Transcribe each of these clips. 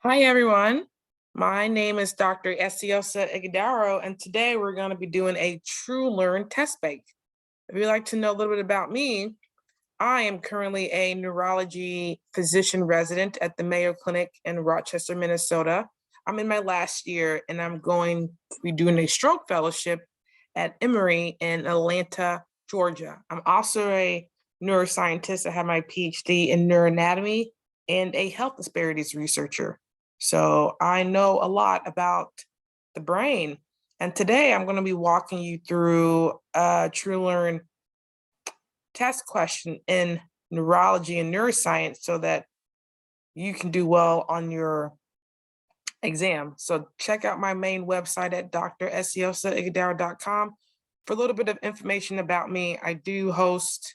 Hi, everyone. My name is Dr. Esiosa Igudaro, and today we're going to be doing a TrueLearn test bank. If you'd like to know a little bit about me, I am currently a neurology physician resident at the Mayo Clinic in Rochester, Minnesota. I'm in my last year, and I'm going to be doing a stroke fellowship at Emory in Atlanta, Georgia. I'm also a neuroscientist. I have my PhD in neuroanatomy and a health disparities researcher. So I know a lot about the brain. And today I'm going to be walking you through a TrueLearn test question in neurology and neuroscience so that you can do well on your exam. So check out my main website at dresiosaigudaro.com for a little bit of information about me. I do host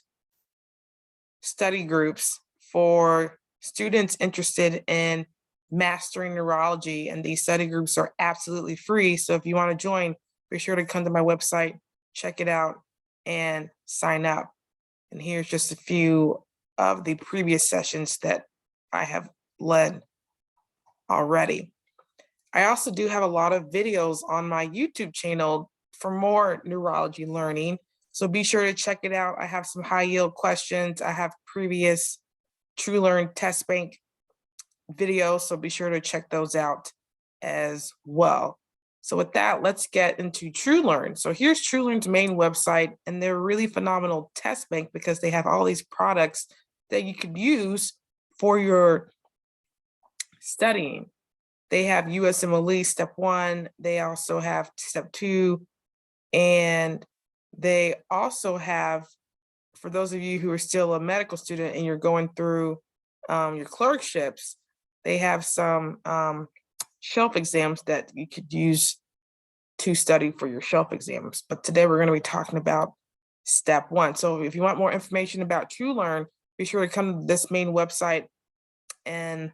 study groups for students interested in mastering neurology, and these study groups are absolutely free. So if you want to join, be sure to come to my website, check it out, and sign up. And here's just a few of the previous sessions that I have led already. I also do have a lot of videos on my YouTube channel for more neurology learning. So be sure to check it out. I have some high yield questions. I have previous TrueLearn test bank videos, so be sure to check those out as well. So with that, let's get into TrueLearn. So here's TrueLearn's main website, and they're a really phenomenal test bank because they have all these products that you could use for your studying. They have USMLE step 1, they also have step 2, and they also have, for those of you who are still a medical student and you're going through your clerkships, they have some shelf exams that you could use to study for your shelf exams. But today we're going to be talking about step 1. So if you want more information about TrueLearn, be sure to come to this main website and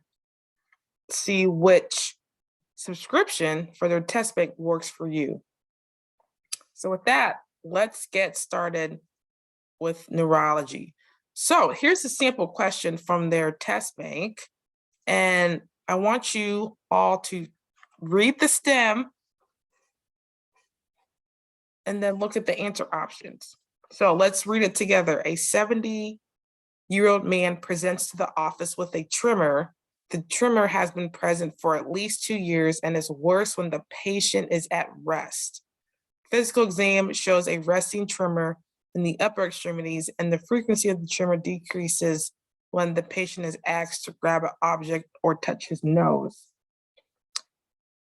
see which subscription for their test bank works for you. So with that, let's get started with neurology. So here's a sample question from their test bank. And I want you all to read the stem and then look at the answer options. So let's read it together. A 70-year-old man presents to the office with a tremor. The tremor has been present for at least 2 years and is worse when the patient is at rest. Physical exam shows a resting tremor in the upper extremities, and the frequency of the tremor decreases when the patient is asked to grab an object or touch his nose.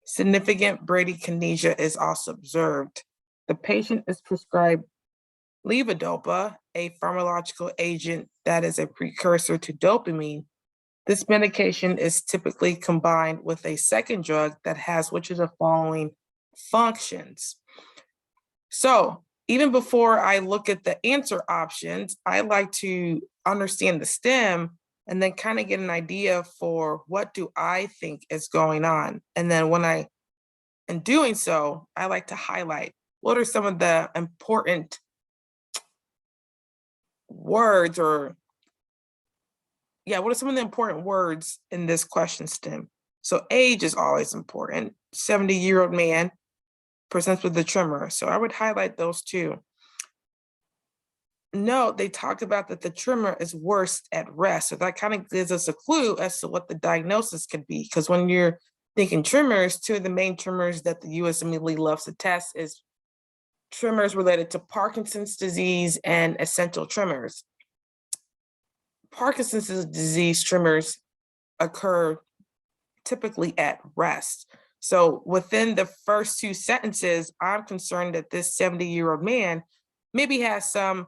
Significant bradykinesia is also observed. The patient is prescribed levodopa, a pharmacological agent that is a precursor to dopamine. This medication is typically combined with a second drug that has which of the following functions. So even before I look at the answer options, I like to understand the stem and then kind of get an idea for what do I think is going on. And then when in doing so, I like to highlight what are some of the important words what are some of the important words in this question stem? So age is always important. 70-year-old man presents with the tremor. So I would highlight those two. No, they talked about that the tremor is worst at rest. So that kind of gives us a clue as to what the diagnosis could be. Because when you're thinking tremors, two of the main tremors that the USMLE loves to test is tremors related to Parkinson's disease and essential tremors. Parkinson's disease tremors occur typically at rest. So within the first two sentences, I'm concerned that this 70-year-old man maybe has some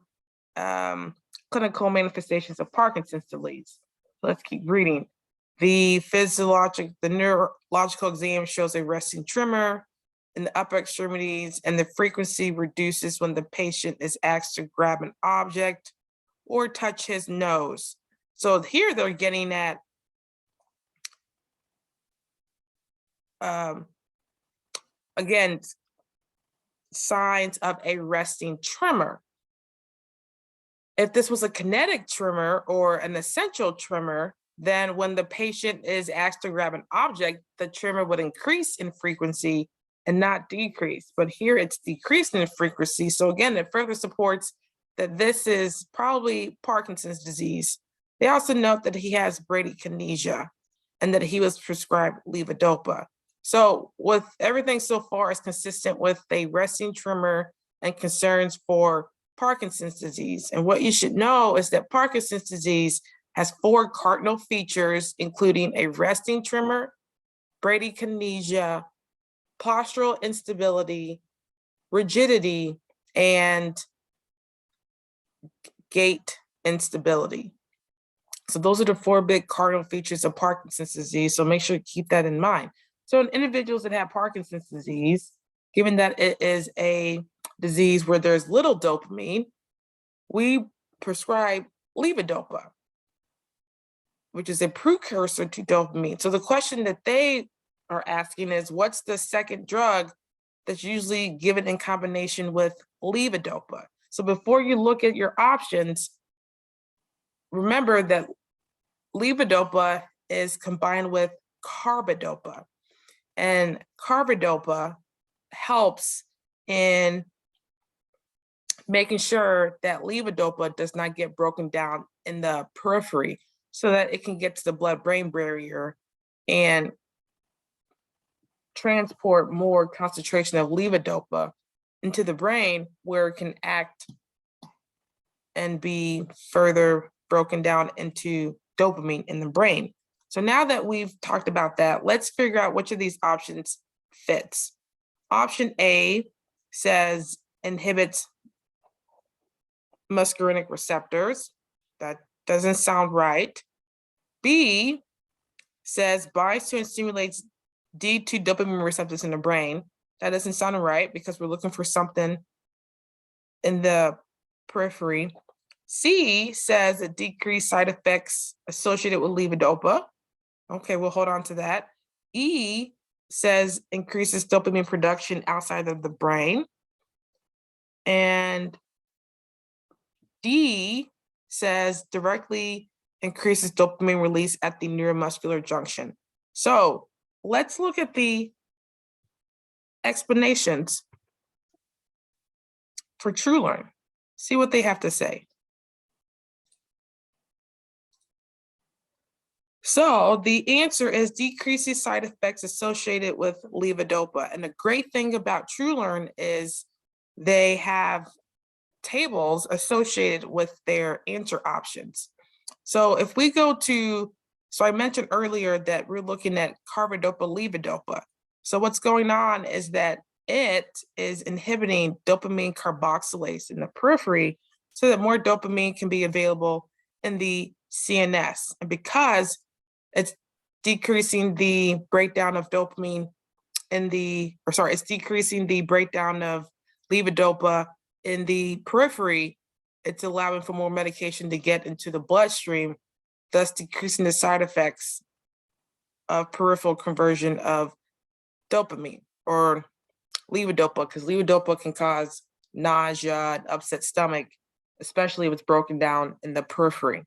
clinical manifestations of Parkinson's disease. Let's keep reading. The neurological exam shows a resting tremor in the upper extremities, and the frequency reduces when the patient is asked to grab an object or touch his nose. So here they're getting at again, signs of a resting tremor. If this was a kinetic tremor or an essential tremor, then when the patient is asked to grab an object, the tremor would increase in frequency and not decrease. But here it's decreasing in frequency. So again, it further supports that this is probably Parkinson's disease. They also note that he has bradykinesia and that he was prescribed levodopa. So with everything so far is consistent with a resting tremor and concerns for Parkinson's disease. And what you should know is that Parkinson's disease has 4 cardinal features, including a resting tremor, bradykinesia, postural instability, rigidity, and gait instability. So those are the 4 big cardinal features of Parkinson's disease. So make sure to keep that in mind. So in individuals that have Parkinson's disease, given that it is a disease where there's little dopamine, we prescribe levodopa, which is a precursor to dopamine. So the question that they are asking is, what's the second drug that's usually given in combination with levodopa? So before you look at your options, remember that levodopa is combined with carbidopa, and carbidopa helps in making sure that levodopa does not get broken down in the periphery so that it can get to the blood-brain barrier and transport more concentration of levodopa into the brain, where it can act and be further broken down into dopamine in the brain. So now that we've talked about that, let's figure out which of these options fits. Option A says inhibits muscarinic receptors. That doesn't sound right. B says binds to and stimulates D2 dopamine receptors in the brain. That doesn't sound right because we're looking for something in the periphery. C says it decreased side effects associated with levodopa. Okay, we'll hold on to that. E says increases dopamine production outside of the brain. And D says directly increases dopamine release at the neuromuscular junction. So let's look at the explanations for TrueLearn. See what they have to say. So the answer is decreases side effects associated with levodopa. And the great thing about TrueLearn is they have tables associated with their answer options. So if we go to, so I mentioned earlier that we're looking at carbidopa levodopa. So what's going on is that it is inhibiting dopamine carboxylase in the periphery so that more dopamine can be available in the CNS. And because it's decreasing the breakdown of dopamine in the, or sorry, it's decreasing the breakdown of levodopa in the periphery, it's allowing for more medication to get into the bloodstream, thus decreasing the side effects of peripheral conversion of dopamine or levodopa, because levodopa can cause nausea and upset stomach, especially if it's broken down in the periphery.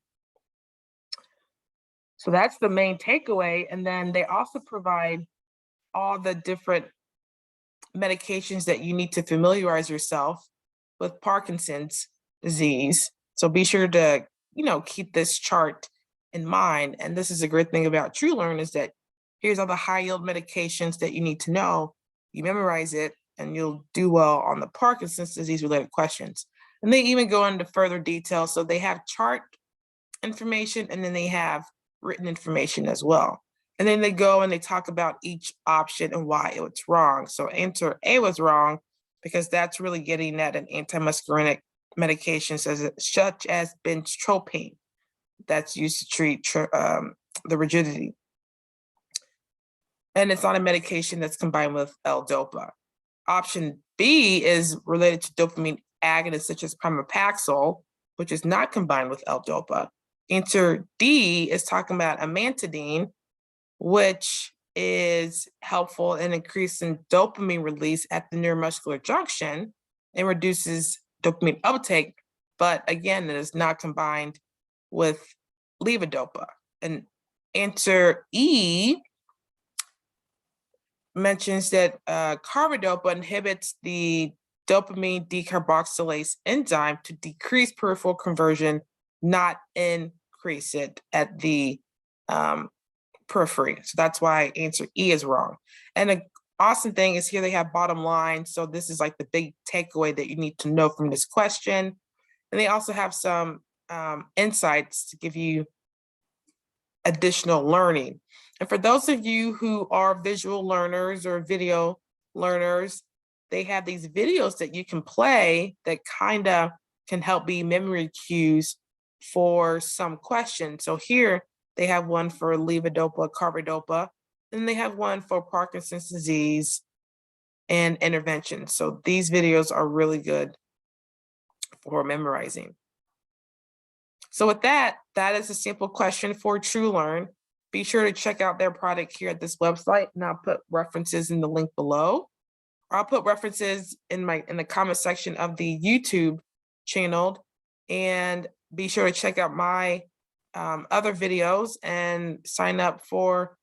So that's the main takeaway. And then they also provide all the different medications that you need to familiarize yourself with Parkinson's disease. So be sure to, keep this chart in mind. And this is a great thing about TrueLearn is that here's all the high yield medications that you need to know. You memorize it and you'll do well on the Parkinson's disease related questions. And they even go into further detail. So they have chart information and then they have written information as well. And then they go and they talk about each option and why it was wrong. So answer A was wrong because that's really getting at an antimuscarinic medication such as benztropine that's used to treat the rigidity. And it's not a medication that's combined with L-Dopa. Option B is related to dopamine agonists such as pramipexole, which is not combined with L-Dopa. Answer D is talking about amantadine, which is helpful in increasing dopamine release at the neuromuscular junction and reduces dopamine uptake. But again, it is not combined with levodopa. And Answer E mentions that carbidopa inhibits the dopamine decarboxylase enzyme to decrease peripheral conversion, not increase it at the periphery. So that's why answer E is wrong. And the awesome thing is here they have bottom line. So this is like the big takeaway that you need to know from this question. And they also have some insights to give you additional learning. And for those of you who are visual learners or video learners, they have these videos that you can play that kind of can help be memory cues for some questions. So here they have one for levodopa, carbidopa, and they have one for Parkinson's disease and intervention. So these videos are really good for memorizing. So with that, that is a simple question for TrueLearn. Be sure to check out their product here at this website, and I'll put references in the link below. I'll put references in the comment section of the YouTube channel, and be sure to check out my other videos and sign up for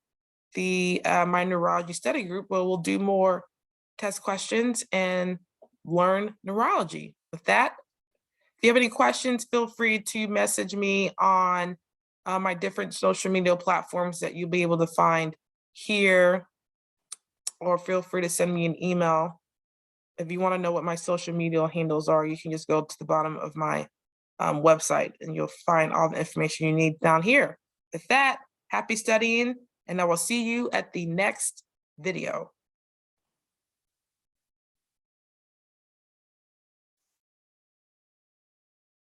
the my neurology study group, where we'll do more test questions and learn neurology. With that, if you have any questions, feel free to message me on my different social media platforms that you'll be able to find here, or feel free to send me an email. If you want to know what my social media handles are, you can just go to the bottom of my website and you'll find all the information you need down here. With that, happy studying, and I will see you at the next video.